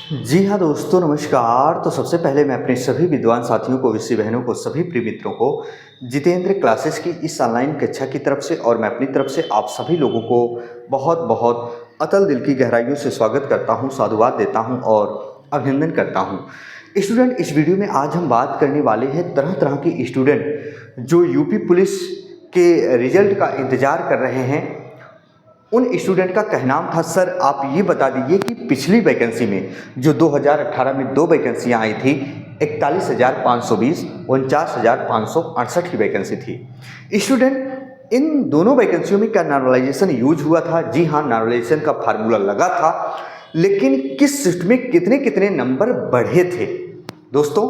जी हाँ दोस्तों, नमस्कार। तो सबसे पहले मैं अपने सभी विद्वान साथियों को, विषय बहनों को, सभी प्रिय मित्रों को जितेंद्र क्लासेस की इस ऑनलाइन कक्षा की तरफ से और मैं अपनी तरफ से आप सभी लोगों को बहुत बहुत अतल दिल की गहराइयों से स्वागत करता हूँ, साधुवाद देता हूँ और अभिनंदन करता हूँ। स्टूडेंट, इस वीडियो में आज हम बात करने वाले हैं तरह तरह के स्टूडेंट जो यूपी पुलिस के रिजल्ट का इंतज़ार कर रहे हैं। उन स्टूडेंट का कहनाम था, सर आप ये बता दीजिए कि पिछली वैकेंसी में जो 2018 में 2 वैकेंसियाँ आई थी, 41,520, 49,568 की वैकेंसी थी। स्टूडेंट, इन दोनों वैकेंसियों में क्या नॉर्मलाइजेशन यूज हुआ था? जी हाँ, नॉर्मलाइजेशन का फार्मूला लगा था, लेकिन किस शिफ्ट में कितने कितने नंबर बढ़े थे दोस्तों?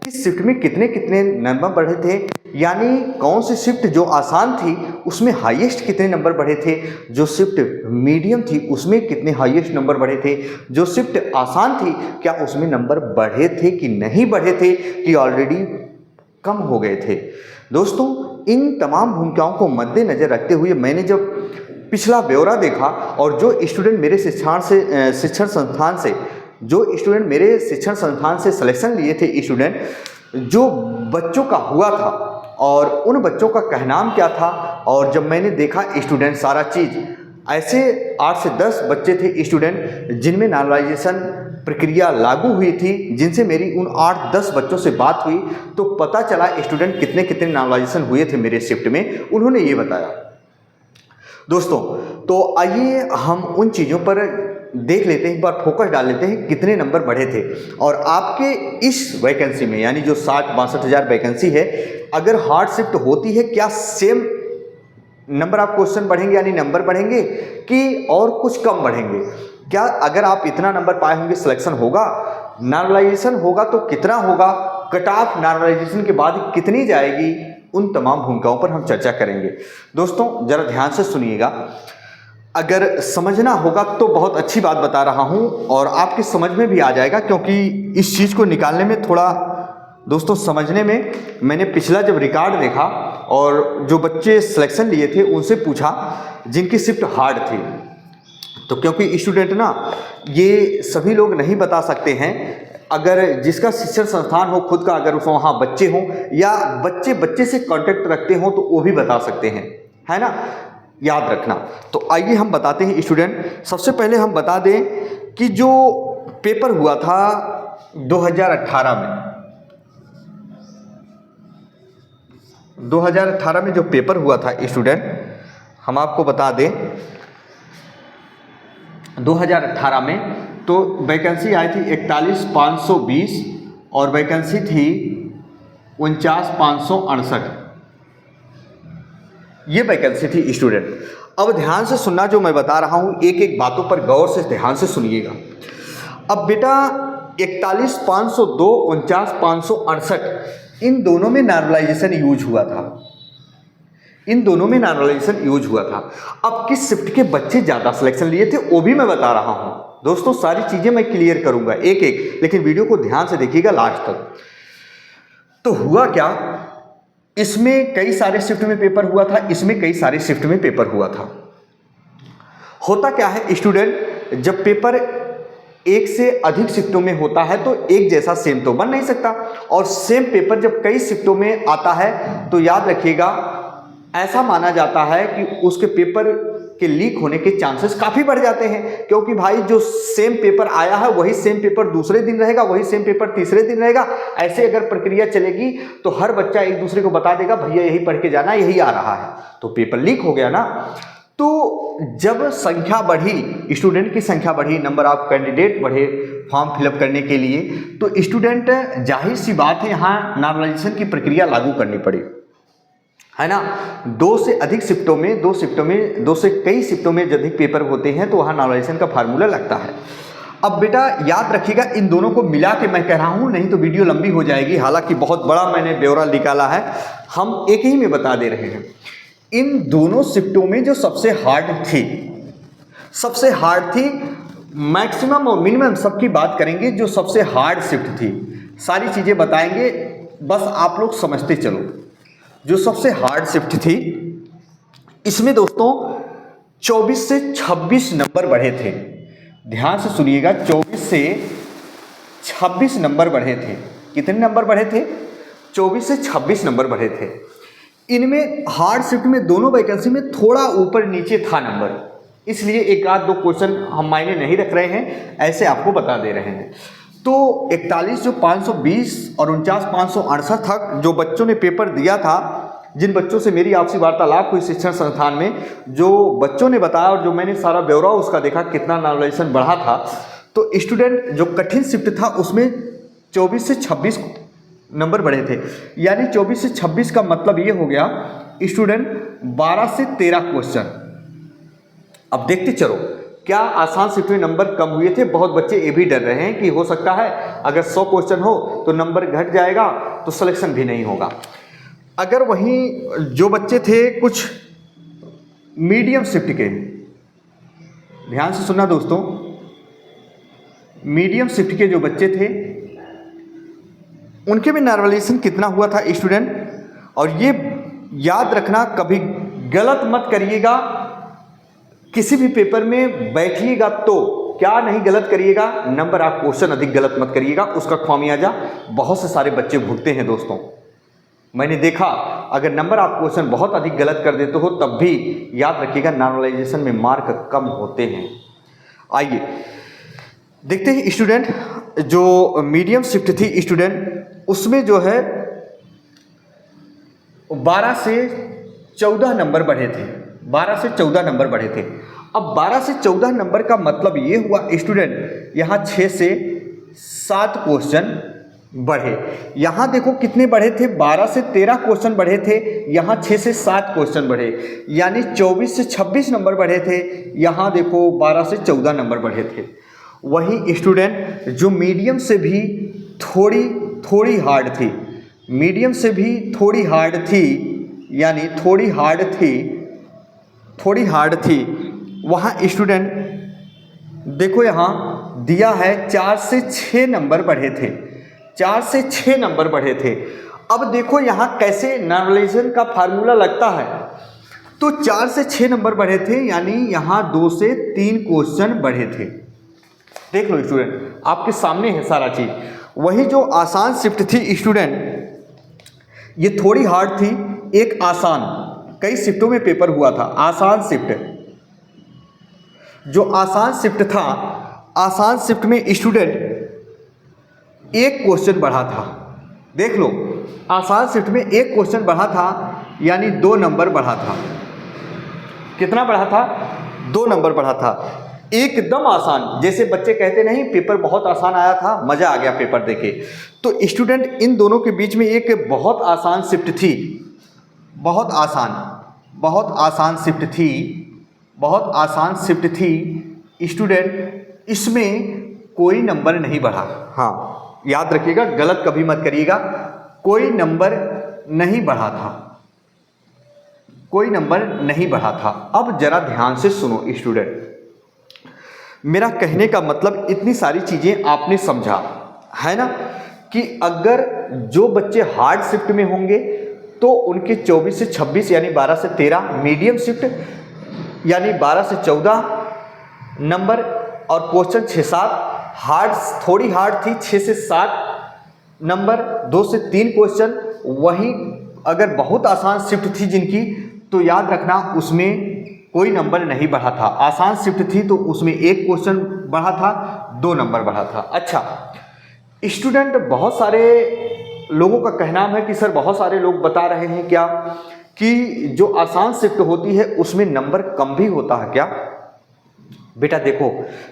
किस शिफ्ट में कितने कितने नंबर बढ़े थे, यानी कौन सी शिफ्ट जो आसान थी उसमें हाईएस्ट कितने नंबर बढ़े थे, जो शिफ्ट मीडियम थी उसमें कितने हाईएस्ट नंबर बढ़े थे, जो शिफ्ट आसान थी क्या उसमें नंबर बढ़े थे कि नहीं बढ़े थे, कि ऑलरेडी कम हो गए थे। दोस्तों, इन तमाम भूमिकाओं को मद्देनजर रखते हुए मैंने जब पिछला ब्यौरा देखा और जो स्टूडेंट मेरे शिक्षण संस्थान से सिलेक्शन लिए थे, स्टूडेंट जो बच्चों का हुआ था और उन बच्चों का कहनाम क्या था, और जब मैंने देखा स्टूडेंट सारा चीज़, ऐसे 8 से 10 बच्चे थे स्टूडेंट जिनमें नॉर्मलाइजेशन प्रक्रिया लागू हुई थी, जिनसे मेरी उन 8-10 बच्चों से बात हुई तो पता चला स्टूडेंट कितने कितने नॉर्मलाइजेशन हुए थे मेरे शिफ्ट में, उन्होंने ये बताया। दोस्तों, तो आइए हम उन चीज़ों पर देख लेते हैं, एक बार फोकस डाल लेते हैं कितने नंबर बढ़े थे। और आपके इस वैकेंसी में, यानी जो 60-62 हज़ार वैकेंसी है, अगर हार्ड शिफ्ट होती है क्या सेम नंबर आप क्वेश्चन बढ़ेंगे, यानी नंबर बढ़ेंगे कि और कुछ कम बढ़ेंगे? क्या अगर आप इतना नंबर पाए होंगे सिलेक्शन होगा? नॉर्मलाइजेशन होगा तो कितना होगा? कट ऑफ नॉर्मलाइजेशन के बाद कितनी जाएगी? उन तमाम भूमिकाओं पर हम चर्चा करेंगे। दोस्तों जरा ध्यान से सुनिएगा, अगर समझना होगा तो बहुत अच्छी बात बता रहा हूं और आपकी समझ में भी आ जाएगा, क्योंकि इस चीज़ को निकालने में थोड़ा दोस्तों समझने में, मैंने पिछला जब रिकॉर्ड देखा और जो बच्चे सिलेक्शन लिए थे उनसे पूछा जिनकी शिफ्ट हार्ड थी, तो क्योंकि स्टूडेंट ना ये सभी लोग नहीं बता सकते हैं, अगर जिसका शिक्षण संस्थान हो खुद का, अगर वहाँ बच्चे हों या बच्चे बच्चे से कांटेक्ट रखते हों तो वो भी बता सकते हैं, है ना, याद रखना। तो आइए हम बताते हैं स्टूडेंट। सबसे पहले हम बता दें कि जो पेपर हुआ था 2018 में, 2018 में जो पेपर हुआ था स्टूडेंट, हम आपको बता दें 2018 में तो वैकेंसी आई थी 41,520 और वैकेंसी थी 49,568, ये वैकेंसी थी स्टूडेंट। अब ध्यान से सुनना, जो मैं बता रहा हूँ एक एक बातों पर गौर से ध्यान से सुनिएगा। अब बेटा 41,502, 49,568 इन दोनों में नॉर्मलाइजेशन यूज हुआ था, इन दोनों में नॉर्मलाइजेशन यूज हुआ था। अब किस शिफ्ट के बच्चे ज़्यादा सिलेक्शन लिए थे वो भी मैं बता रहा हूँ दोस्तों, सारी चीज़ें मैं क्लियर करूँगा एक एक, लेकिन वीडियो को ध्यान से देखिएगा लास्ट तक। तो हुआ क्या, इसमें कई सारे शिफ्ट में पेपर हुआ था, इसमें कई सारे शिफ्ट में पेपर हुआ था। होता क्या है स्टूडेंट, जब पेपर एक से अधिक शिफ्टों में होता है तो एक जैसा सेम तो बन नहीं सकता, और सेम पेपर जब कई शिफ्टों में आता है तो याद रखिएगा ऐसा माना जाता है कि उसके पेपर के लीक होने के चांसेस काफ़ी बढ़ जाते हैं, क्योंकि भाई जो सेम पेपर आया है वही सेम पेपर दूसरे दिन रहेगा, वही सेम पेपर तीसरे दिन रहेगा। ऐसे अगर प्रक्रिया चलेगी तो हर बच्चा एक दूसरे को बता देगा भैया यही पढ़ के जाना, यही आ रहा है, तो पेपर लीक हो गया ना। तो जब संख्या बढ़ी, स्टूडेंट की संख्या बढ़ी, नंबर ऑफ कैंडिडेट बढ़े फॉर्म फिलअप करने के लिए, तो स्टूडेंट जाहिर सी बात है यहाँ नॉर्मलाइजेशन की प्रक्रिया लागू करनी पड़ी, है ना। दो से अधिक शिफ्टों में, दो से कई शिफ्टों में अधिक पेपर होते हैं तो वहाँ नॉर्मलाइजेशन का फार्मूला लगता है। अब बेटा याद रखिएगा, इन दोनों को मिला के मैं कह रहा हूँ, नहीं तो वीडियो लंबी हो जाएगी, हालांकि बहुत बड़ा मैंने ब्यौरा निकाला है, हम एक ही में बता दे रहे हैं। इन दोनों शिफ्टों में जो सबसे हार्ड थी, मैक्सिमम और मिनिमम सबकी बात करेंगे, जो सबसे हार्ड शिफ्ट थी सारी चीज़ें बताएंगे, बस आप लोग समझते चलो। जो सबसे हार्ड शिफ्ट थी इसमें दोस्तों 24 से 26 नंबर बढ़े थे। ध्यान से सुनिएगा, 24 से 26 नंबर बढ़े थे। कितने नंबर बढ़े थे? 24 से 26 नंबर बढ़े थे। इनमें हार्ड शिफ्ट में दोनों वैकेंसी में थोड़ा ऊपर नीचे था नंबर, इसलिए एक आध दो क्वेश्चन हम मायने नहीं रख रहे हैं, ऐसे आपको बता दे रहे हैं। तो 41 जो 520 और 49,568 तक जो बच्चों ने पेपर दिया था, जिन बच्चों से मेरी आपसी वार्तालाप हुई शिक्षण संस्थान में, जो बच्चों ने बताया और जो मैंने सारा ब्यौरा उसका देखा कितना नॉर्मलाइजेशन बढ़ा था, तो स्टूडेंट जो कठिन शिफ्ट था उसमें 24 से 26 नंबर बढ़े थे। यानी 24 से 26 का मतलब ये हो गया स्टूडेंट 12 से 13 क्वेश्चन। अब देखते चलो क्या आसान शिफ्ट में नंबर कम हुए थे। बहुत बच्चे ये भी डर रहे हैं कि हो सकता है अगर 100 क्वेश्चन हो तो नंबर घट जाएगा तो सिलेक्शन भी नहीं होगा। अगर वहीं जो बच्चे थे कुछ मीडियम शिफ्ट के, ध्यान से सुनना दोस्तों, मीडियम शिफ्ट के जो बच्चे थे उनके में नॉर्मलाइजेशन कितना हुआ था स्टूडेंट, और ये याद रखना कभी गलत मत करिएगा। किसी भी पेपर में बैठिएगा तो क्या नहीं गलत करिएगा, नंबर आप क्वेश्चन अधिक गलत मत करिएगा, उसका खामियाजा बहुत से सारे बच्चे भुगते हैं दोस्तों। मैंने देखा अगर नंबर आप क्वेश्चन बहुत अधिक गलत कर देते हो तब भी याद रखिएगा नॉर्मलाइजेशन में मार्क कम होते हैं। आइए देखते हैं स्टूडेंट, जो मीडियम शिफ्ट थी स्टूडेंट उसमें जो है 12 से 14 नंबर बढ़े थे। 12 से 14 नंबर बढ़े थे। अब 12 से 14 नंबर का मतलब ये हुआ स्टूडेंट, यहाँ 6 से 7 क्वेश्चन बढ़े। यहाँ देखो कितने बढ़े थे, 12 से 13 क्वेश्चन बढ़े थे, यहाँ 6 से 7 क्वेश्चन बढ़े, यानी 24 से 26 नंबर बढ़े थे। यहाँ देखो 12 से 14 नंबर बढ़े थे। वही स्टूडेंट जो मीडियम से भी थोड़ी हार्ड थी, मीडियम से भी थोड़ी हार्ड थी, यानी थोड़ी हार्ड थी, वहाँ स्टूडेंट देखो यहाँ दिया है 4 से 6 नंबर बढ़े थे। 4 से 6 नंबर बढ़े थे। अब देखो यहाँ कैसे नॉर्मलाइजेशन का फार्मूला लगता है, तो 4 से 6 नंबर बढ़े थे, यानी यहाँ 2 से 3 क्वेश्चन बढ़े थे। देख लो स्टूडेंट, आपके सामने है सारा चीज। वही जो आसान शिफ्ट थी स्टूडेंट, ये थोड़ी हार्ड थी, एक आसान, कई शिफ्टों में पेपर हुआ था। आसान शिफ्ट, जो आसान शिफ्ट था, आसान शिफ्ट में स्टूडेंट एक क्वेश्चन बढ़ा था। देख लो आसान शिफ्ट में एक क्वेश्चन बढ़ा था, यानी 2 नंबर बढ़ा था। कितना बढ़ा था? 2 नंबर बढ़ा था। एकदम आसान, जैसे बच्चे कहते नहीं पेपर बहुत आसान आया था, मज़ा आ गया पेपर देके, तो स्टूडेंट इन दोनों के बीच में एक बहुत आसान शिफ्ट थी, बहुत आसान शिफ्ट थी स्टूडेंट। इसमें कोई नंबर नहीं बढ़ा। हाँ याद रखिएगा, गलत कभी मत करिएगा, कोई नंबर नहीं बढ़ा था, कोई नंबर नहीं बढ़ा था। अब जरा ध्यान से सुनो स्टूडेंट, मेरा कहने का मतलब इतनी सारी चीज़ें आपने समझा है ना, कि अगर जो बच्चे हार्ड शिफ्ट में होंगे तो उनके 24 से 26 यानी 12 से 13, मीडियम शिफ्ट यानी 12 से 14 नंबर, और क्वेश्चन 6-7 हार्ड, थोड़ी हार्ड थी 6 से 7 नंबर, 2 से 3 क्वेश्चन। वहीं अगर बहुत आसान शिफ्ट थी जिनकी, तो याद रखना उसमें कोई नंबर नहीं बढ़ा था। आसान शिफ्ट थी तो उसमें एक क्वेश्चन बढ़ा था, 2 नंबर बढ़ा था। अच्छा स्टूडेंट, बहुत सारे लोगों का कहना है कि सर बहुत सारे लोग बता रहे हैं क्या कि जो आसान शिफ्ट होती है उसमें नंबर कम भी होता है क्या? बेटा देखो,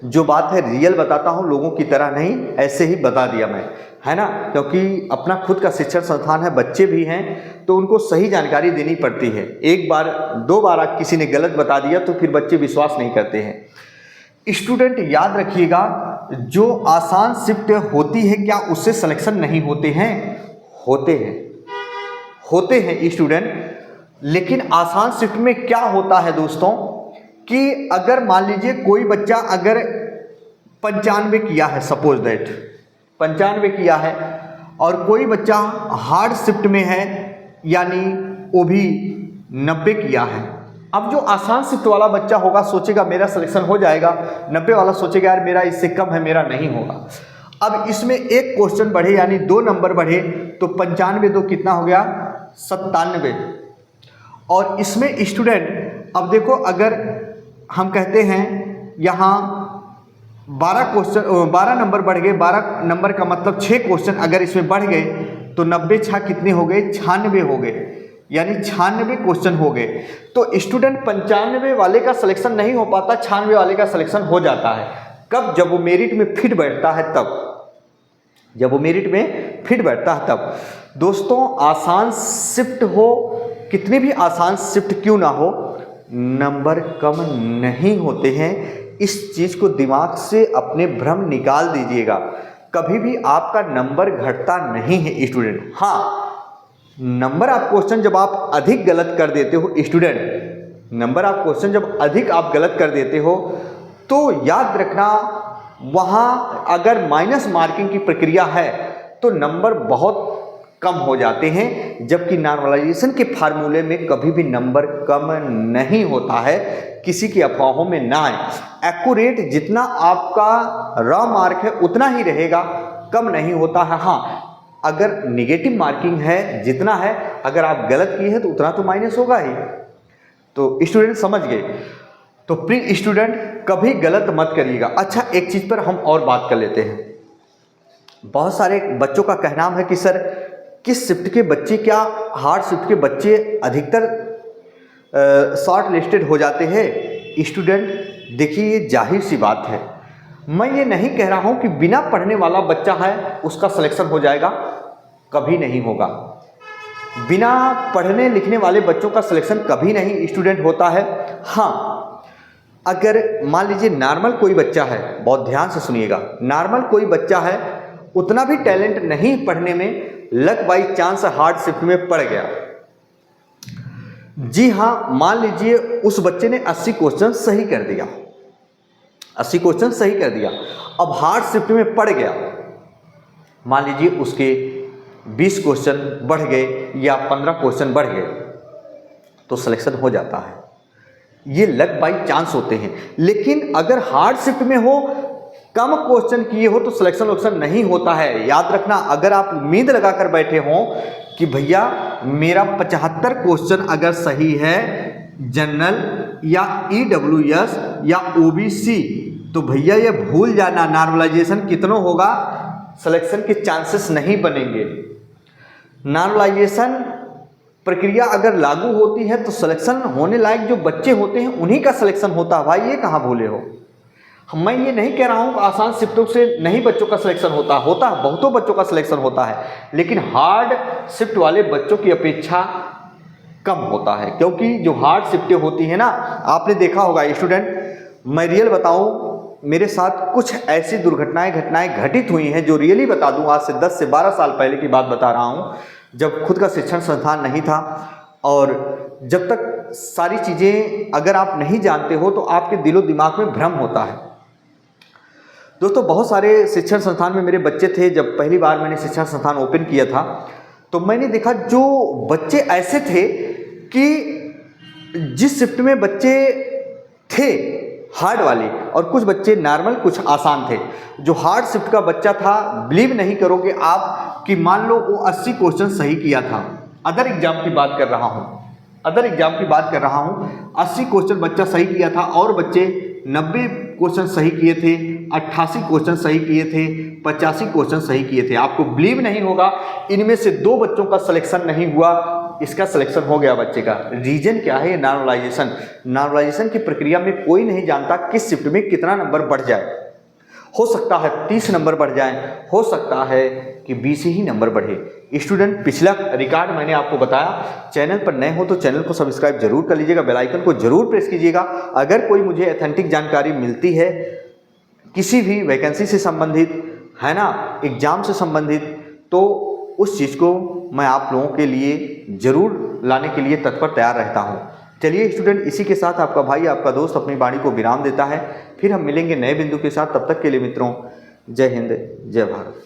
जो बात है रियल बताता हूँ, लोगों की तरह नहीं, ऐसे ही बता दिया मैं, है ना, क्योंकि अपना खुद का शिक्षण संस्थान है, बच्चे भी हैं, तो उनको सही जानकारी देनी पड़ती है। एक बार 2 बार किसी ने गलत बता दिया तो फिर बच्चे विश्वास नहीं करते हैं। स्टूडेंट याद रखिएगा, जो आसान शिफ्ट होती है क्या उससे सिलेक्शन नहीं होते हैं? होते हैं स्टूडेंट। लेकिन आसान शिफ्ट में क्या होता है दोस्तों, कि अगर मान लीजिए कोई बच्चा अगर 95 किया है, सपोज दैट 95 किया है, और कोई बच्चा हार्ड शिफ्ट में है यानी वो भी 90 किया है। अब जो आसान शिफ्ट वाला बच्चा होगा सोचेगा मेरा सिलेक्शन हो जाएगा, 90 वाला सोचेगा यार मेरा इससे कम है, मेरा नहीं होगा। अब इसमें एक क्वेश्चन बढ़े यानी 2 नंबर बढ़े तो 95 2 कितना हो गया 97। और इसमें स्टूडेंट अब देखो, अगर हम कहते हैं यहाँ 12 नंबर बढ़ गए, 12 नंबर का मतलब 6 क्वेश्चन अगर इसमें बढ़ गए तो 90 6 कितने हो गए 96 हो गए, यानी 96 क्वेश्चन हो गए। तो स्टूडेंट 95 वाले का सिलेक्शन नहीं हो पाता, 96 वाले का सिलेक्शन हो जाता है। कब? जब वो मेरिट में फिट बैठता है तब, जब वो मेरिट में फिट बैठता है तब। दोस्तों आसान शिफ्ट हो, कितनी भी आसान शिफ्ट क्यों ना हो, नंबर कम नहीं होते हैं। इस चीज़ को दिमाग से अपने भ्रम निकाल दीजिएगा। कभी भी आपका नंबर घटता नहीं है स्टूडेंट। हाँ, नंबर आप क्वेश्चन जब आप अधिक गलत कर देते हो स्टूडेंट, नंबर आप क्वेश्चन जब अधिक आप गलत कर देते हो तो याद रखना, वहाँ अगर माइनस मार्किंग की प्रक्रिया है तो नंबर बहुत कम हो जाते हैं, जबकि नॉर्मलाइजेशन के फार्मूले में कभी भी नंबर कम नहीं होता है। किसी की अफवाहों में ना आए। एक्यूरेट जितना आपका रॉ मार्क है उतना ही रहेगा, कम नहीं होता है। हाँ, अगर निगेटिव मार्किंग है जितना है, अगर आप गलत किए हैं तो उतना तो माइनस होगा ही। तो स्टूडेंट समझ गए। तो प्लीज स्टूडेंट कभी गलत मत करिएगा। अच्छा, एक चीज़ पर हम और बात कर लेते हैं। बहुत सारे बच्चों का कहना है कि सर किस शिफ्ट के बच्चे, क्या हार्ड शिफ्ट के बच्चे अधिकतर शॉर्ट लिस्टेड हो जाते हैं। स्टूडेंट देखिए, ये जाहिर सी बात है। मैं ये नहीं कह रहा हूँ कि बिना पढ़ने वाला बच्चा है उसका सिलेक्शन हो जाएगा, कभी नहीं होगा। बिना पढ़ने लिखने वाले बच्चों का सिलेक्शन कभी नहीं स्टूडेंट होता है। हाँ, अगर मान लीजिए नॉर्मल कोई बच्चा है, बहुत ध्यान से सुनिएगा, नॉर्मल कोई बच्चा है, उतना भी टैलेंट नहीं पढ़ने में, luck by chance hard shift में पड़ गया। जी हाँ, मान लीजिए उस बच्चे ने 80 क्वेश्चन सही कर दिया, 80 क्वेश्चन सही कर दिया, अब हार्ड शिफ्ट में पड़ गया। मान लीजिए उसके 20 क्वेश्चन बढ़ गए या 15 क्वेश्चन बढ़ गए तो सिलेक्शन हो जाता है। ये लक बाई चांस होते हैं। लेकिन अगर हार्ड शिफ्ट में हो, कम क्वेश्चन किए हो तो सिलेक्शन वक्शन नहीं होता है। याद रखना, अगर आप उम्मीद लगाकर बैठे हो कि भैया मेरा 75 क्वेश्चन अगर सही है जनरल या EWS या OBC, तो भैया ये भूल जाना, नॉर्मलाइजेशन कितना होगा, सिलेक्शन के चांसेस नहीं बनेंगे। नॉर्मलाइजेशन प्रक्रिया अगर लागू होती है तो सिलेक्शन होने लायक जो बच्चे होते हैं उन्हीं का सिलेक्शन होता है। भाई ये कहाँ भूले हो। मैं ये नहीं कह रहा हूँ आसान शिफ्टों से नहीं बच्चों का सिलेक्शन होता है, बहुतों बच्चों का सिलेक्शन होता है, लेकिन हार्ड शिफ्ट वाले बच्चों की अपेक्षा कम होता है। क्योंकि जो हार्ड शिफ्टें होती हैं ना, आपने देखा होगा स्टूडेंट, मैं रियल बताऊँ, मेरे साथ कुछ ऐसी घटनाएं घटित हुई हैं जो रियली बता दूँ। आज से 10 से 12 साल पहले की बात बता रहा हूँ, जब खुद का शिक्षण संस्थान नहीं था। और जब तक सारी चीज़ें अगर आप नहीं जानते हो तो आपके दिलो दिमाग में भ्रम होता है। दोस्तों बहुत सारे शिक्षण संस्थान में मेरे बच्चे थे। जब पहली बार मैंने शिक्षण संस्थान ओपन किया था तो मैंने देखा जो बच्चे ऐसे थे कि जिस शिफ्ट में बच्चे थे हार्ड वाले और कुछ बच्चे नॉर्मल, कुछ आसान थे। जो हार्ड शिफ्ट का बच्चा था, बिलीव नहीं करोगे आप कि मान लो वो 80 क्वेश्चन सही किया था। अदर एग्जाम की बात कर रहा हूँ, 80 क्वेश्चन बच्चा सही किया था और बच्चे 90 क्वेश्चन सही किए थे, 88 क्वेश्चन सही किए थे, 85 क्वेश्चन सही किए थे। आपको बिलीव नहीं होगा, इनमें से 2 बच्चों का सिलेक्शन नहीं हुआ, इसका सिलेक्शन हो गया बच्चे का। रीजन क्या है? नॉर्मलाइजेशन की प्रक्रिया में कोई नहीं जानता किस शिफ्ट में कितना नंबर बढ़ जाए। हो सकता है 30 नंबर बढ़ जाए, हो सकता है कि 20 ही नंबर बढ़े। स्टूडेंट पिछला रिकॉर्ड मैंने आपको बताया। चैनल पर नए हो तो चैनल को सब्सक्राइब जरूर कर लीजिएगा, बेल आइकन को जरूर प्रेस कीजिएगा। अगर कोई मुझे ऑथेंटिक जानकारी मिलती है किसी भी वैकेंसी से संबंधित, है ना, एग्जाम से संबंधित, तो उस चीज़ को मैं आप लोगों के लिए ज़रूर लाने के लिए तत्पर तैयार रहता हूँ। चलिए स्टूडेंट, इसी के साथ आपका भाई, आपका दोस्त अपनी वाणी को विराम देता है। फिर हम मिलेंगे नए बिंदु के साथ। तब तक के लिए मित्रों, जय हिंद, जय भारत।